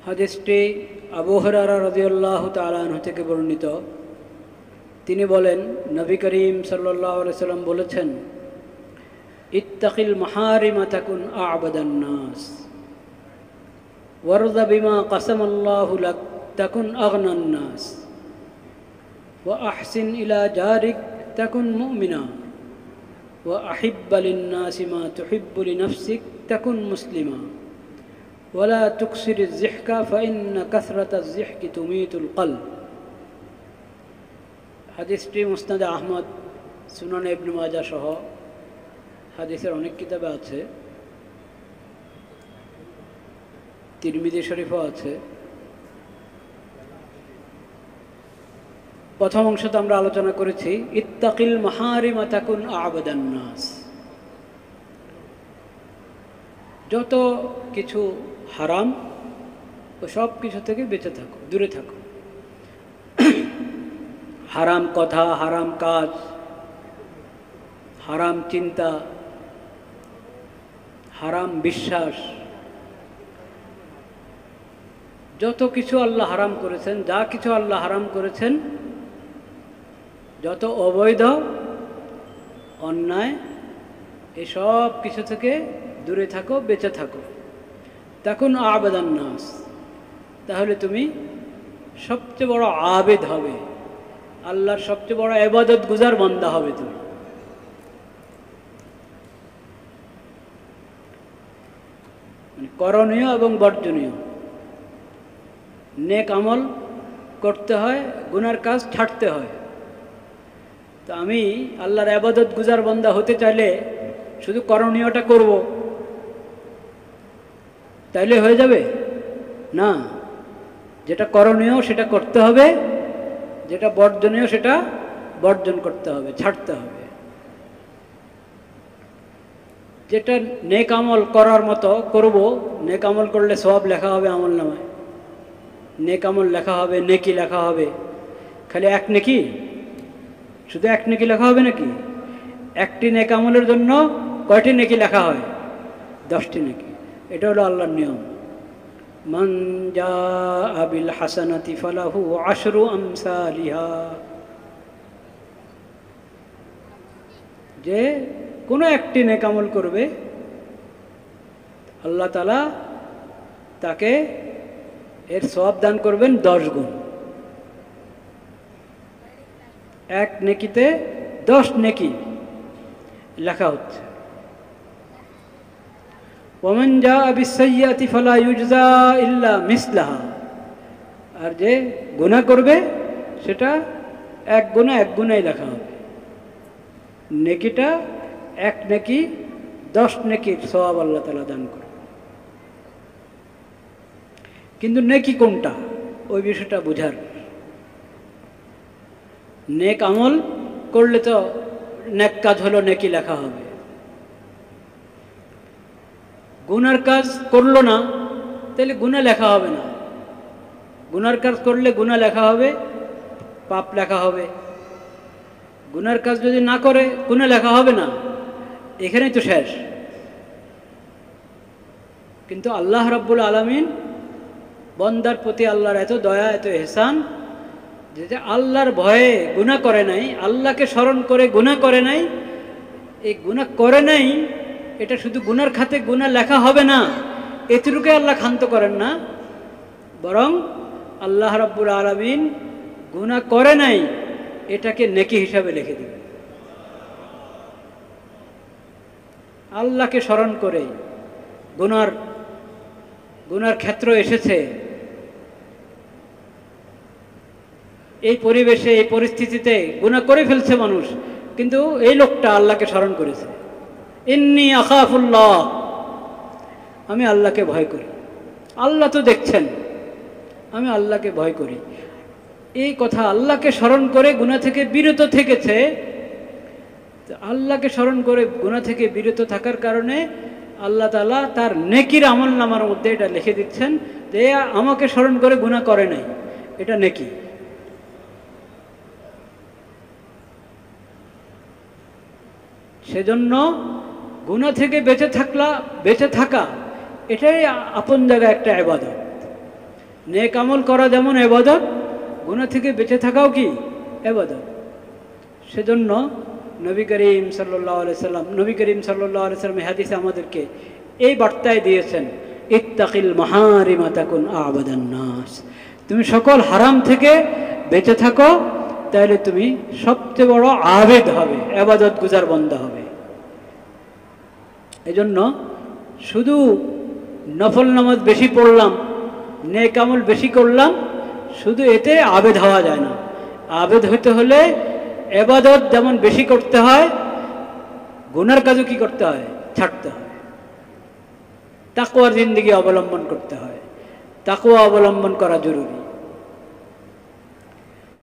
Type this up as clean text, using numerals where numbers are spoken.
হাদিসটি আবু হুরায়রা রাদিয়াল্লাহু তাআলা আনহু থেকে বর্ণিত। তিনি বলেন, নবী করিম সাল্লাল্লাহু আলাইহি সাল্লাম বলেছেন, ইত্তাকিল মাহারিমা তাকুন আ'বাদান নাস ওয়ারযা বিমা কাসামাল্লাহু লাক তাকুন আগনান নাস ওয়া আহসিন ইলা জারিক তাকুন মুমিনা ওয়া আহিব্বা লিন-নাসি মা তুহিব্বু লিনাফসিক তাকুন মুসলিমা ওয়ালা তুকসিরিজ যিহকা ফাইন্না কাসরাতাজ যিহকি তুমীতুল কলব। হাদিসটি মুসনাদে আহমদ, সুনানে ইবনে মাজাহ সহ হাদিসের অনেক কিতাবে আছে, তিরমিজি শরীফও আছে। প্রথম অংশতে আমরা আলোচনা করেছি ইত্তাকিল মাহারিমা তাকুন আ'বাদান নাস। যত কিছু হারাম ও সব কিছু থেকে বেঁচে থাকো, দূরে থাকো। হারাম কথা, হারাম কাজ, হারাম চিন্তা, হারাম বিশ্বাস, যত কিছু আল্লাহ হারাম করেছেন, যা কিছু আল্লাহ হারাম করেছেন, যত অবৈধ অন্যায়, এসব কিছু থেকে দূরে থাকো, বেঁচে থাকো। তখন আ'বাদান নাস, তাহলে তুমি সবচেয়ে বড় আবেদ হবে, আল্লাহর সবচেয়ে বড় ইবাদত গুজার বান্দা হবে তুমি। মানে করণীয় এবং বর্জনীয়, নেক আমল করতে হয়, গুনার কাজ ছাড়তে হয়। তো আমি আল্লাহর ইবাদত গুজার বান্দা হতে চাইলে শুধু করণীয়টা করব, তাইলে হয়ে যাবে না। যেটা করণীয় সেটা করতে হবে, যেটা বর্জনীয় সেটা বর্জন করতে হবে, ছাড়তে হবে। যেটা নেক আমল করার মতো করব, নেক আমল করলে সওয়াব লেখা হবে আমল নামায়, নেক আমল লেখা হবে, নেকি লেখা হবে। খালি এক নেকি, শুধু এক নেকি লেখা হবে নাকি? একটি নেক আমলের জন্য কয়টি নেকি লেখা হয়? 10টি নেকি। এটা হলো আল্লাহর নিয়ম। মান জাআ বিল হাসানাতি ফালাহু আশরু আমসালিহা। যে কোনো একটি নেক আমল করবে, আল্লাহ তাআলা তাকে এর সওয়াব দান করবেন 10 গুণ। এক নেকিতে 10 নেকি লেখা হচ্ছে। ওয়ামান জাআ বিস-সাইয়্যাতি ফালা ইউজজা ইল্লা মিসলাহা। আর যে গুনাহ করবে সেটা এক গুনাই লেখা হবে। নেকিটা এক নেকি, 10 নেকির সওয়াব আল্লাহ তাআলা দান করবে। কিন্তু নেকি কোনটা, ওই বিষয়টা বুঝার। নেক আমল করলে তো নেক কাজ হলো, নেকি লেখা হবে। গুনার কাজ করলো না, তাহলে গুনাহ লেখা হবে না। গুনার কাজ করলে গুনাহ লেখা হবে, পাপ লেখা হবে। গুনার কাজ যদি না করে গুনাহ লেখা হবে না, এখানেই তো শেষ। কিন্তু আল্লাহ রাব্বুল আলামিন বান্দার প্রতি আল্লাহর এত দয়া, এত ইহসান, যে আল্লাহর ভয়ে গুনাহ করে নাই, আল্লাহকে স্মরণ করে গুনাহ করে নাই। এই গুনাহ করে নাই, এটা শুধু গুনার খাতে গুনাহ লেখা হবে না, এতটুকু আল্লাহ ক্ষান্ত করেন না, বরং আল্লাহ রাব্বুল আলামিন গুনাহ করে নাই এটাকে নেকি হিসাবে লিখে দিবেন। আল্লাহকে স্মরণ করে গুনার ক্ষেত্র এসেছে, এই পরিবেশে, এই পরিস্থিতিতে গুনাহ করে ফেলছে মানুষ, কিন্তু এই লোকটা আল্লাহকে স্মরণ করেছে। ইন্নী আখাফুল্লাহ, আমি আল্লাহকে ভয় করি। আল্লাহ তো দেখছেন, আমি আল্লাহকে ভয় করি। এই কথা আল্লাহকে স্মরণ করে গুনাহ থেকে বিরত থেকেছে। আল্লাহকে স্মরণ করে গুনাহ থেকে বিরত থাকার কারণে আল্লাহ তাআলা তার নেকির আমলনামার মধ্যে এটা লিখে দিচ্ছেন যে আমাকে স্মরণ করে গুনাহ করে নাই, এটা নেকি। সেজন্য গুনাহ থেকে বেঁচে থাকা এটাই আপন জায়গায় একটা ইবাদত। নেক আমল করা যেমন ইবাদত, গুনাহ থেকে বেঁচে থাকাও কি ইবাদত। সেজন্য নবী করিম সাল্লাল্লাহু আলাইহি সাল্লাম হাদিসে আমাদেরকে এই বার্তায় দিয়েছেন, ইত্তাকিল মাহারিমা তাকুন আবাদান নাস। তুমি সকল হারাম থেকে বেঁচে থাকো, তাহলে তুমি সবচেয়ে বড় আবেদ হবে, ইবাদত গুজার বান্দা হবে। এজন্য শুধু নফল নামাজ বেশি পড়লাম, নেক আমল বেশি করলাম, শুধু এতে আবেদ হওয়া যায় না। আবেদ হইতে হলে ইবাদত যেমন বেশি করতে হয়, গুনার কাজও কি করতে হয়, ছাড়তে হয়। তাকওয়ার জিন্দেগি অবলম্বন করতে হয়, তাকওয়া অবলম্বন করা জরুরি।